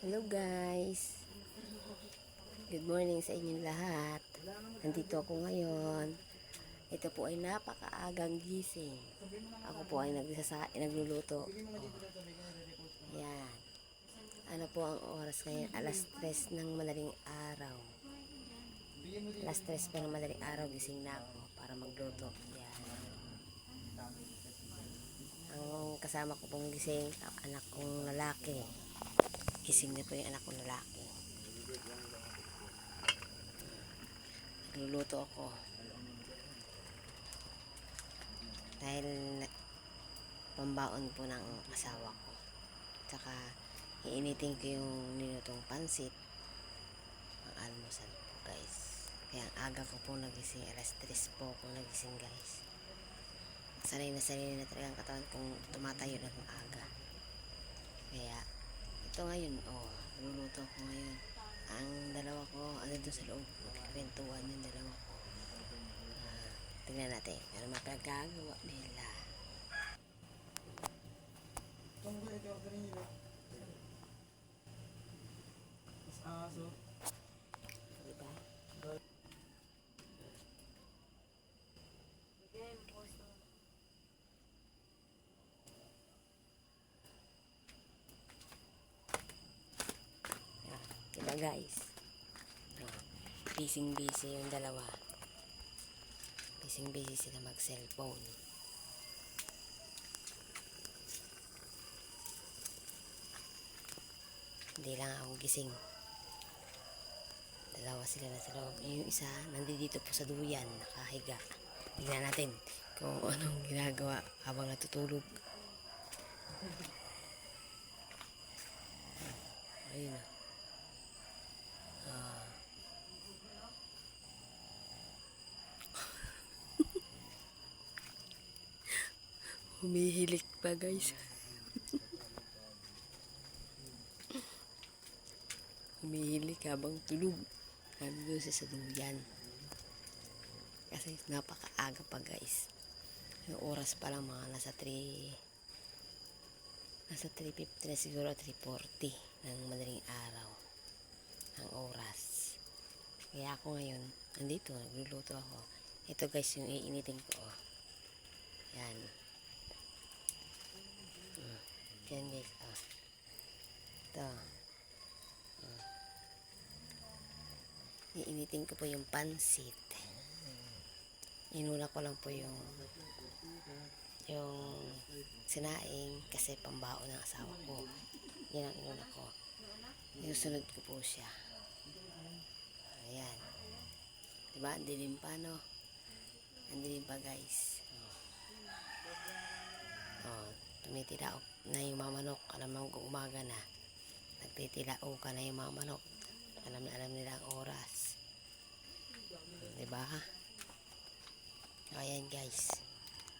Hello guys, good morning sa inyong lahat. Nandito ako ngayon. Ito po ay napakaagang gising. Ako po ay nagluluto. Yan. Ano po ang oras ngayon? Alas 3 ng madaling araw. Alas 3 pa ng madaling araw, gising na ako para magluto. Yan. Ang kasama ko pong gising, ang anak kong lalaki. Gising na po yung anak kong lalaki. Nagluluto ako. Dahil pambaon po ng asawa ko. Tsaka iinitin ko yung ninutong pansit. Ang almusal po guys. Kaya ang aga ko po nagising. Alas 3 po ako nagising guys. Sanay na talaga ang katawan kung tumatayo na ng aga. Kaya ito ngayon, niluluto ko ngayon. Ang dalawa ko, doon sa loob, magkikwentuhan yung dalawa ko. Tingnan natin, ano mapagagawa nila. Diba? Diba guys? Busy yung dalawa. Busy sila mag-cellphone. Hindi lang ako gising. Dalawa sila na sa loob. Yung isa, nandito po sa duyan, nakahiga. Tignan natin kung anong ginagawa habang natutulog. Ayun na. Humihilik pa guys. Humihilik habang tulog. Nandun sa duyan. Kasi napakaaga pa guys. Yung oras pa lang mga nasa 3:50 na siguro, 3:40 ng madaling araw ang oras. Kaya ako ngayon nandito, nagluluto ako. Ito guys yung iinitin ko. Yan. Yan guys. Ito. Iinitin ko po yung pansit. Inuna ko lang po yung sinaing kasi pambaon ng asawa ko. Yan ang inuna ko. Inusunod ko po siya. Ayan. Diba? Ang dilim pa, no? Ang dilim pa, guys. Tumitilaok na yung mga manok. Alam mo kung umaga na. Nagtitilaok ka na yung mga manok. Alam nila ang oras. Diba? Ayan, guys.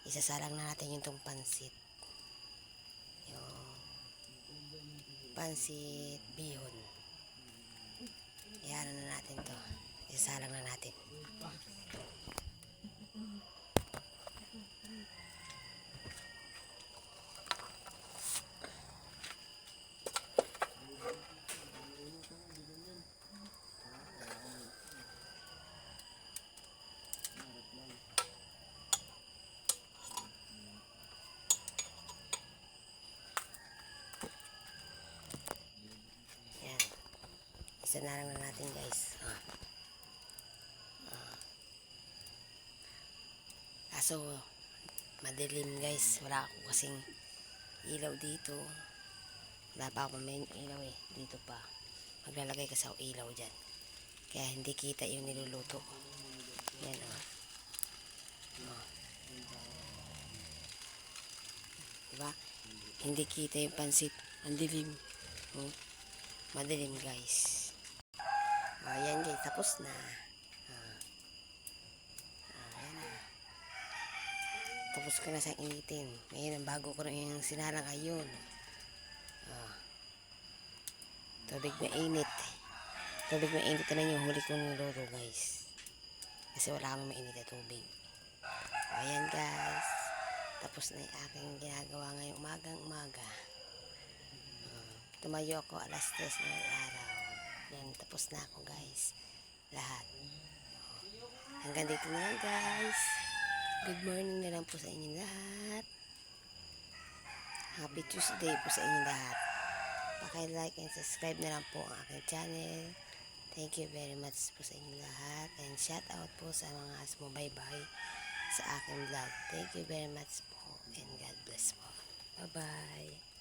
Isasalang na natin yung tong pansit. Yung pansit bihon. Iyan na natin to. Isasalang na natin. Isanalang na natin guys. Kaso madilim guys. Wala ako kasing ilaw dito. Wala pa ako may ilaw dito pa. Maglalagay kasi ako ilaw dyan. Kaya hindi kita yung niluluto. Yan diba? Hindi kita yung pansit. Ang dilim. Madilim guys. Ayan guys, tapos na. Ayan na. Tapos ko na sa initin. Ngayon, bago ko na yung sinalang ayun. Tubig na init. Tubig na init na yung huli kong niluto guys. Kasi wala kami mainit na tubig. Ayan guys. Tapos na yung aking ginagawa ngayong umaga. Tumayo ako alas 3 ng araw. Yan, tapos na ako guys. Lahat. Hanggang dito na lang guys. Good morning na lang po sa inyo lahat. Happy Tuesday po sa inyo lahat. Paki-like and subscribe na lang po ang aking channel. Thank you very much po sa inyo lahat. And shout out po sa mga sumubaybay sa aking vlog. Thank you very much po. And God bless po. Bye-bye.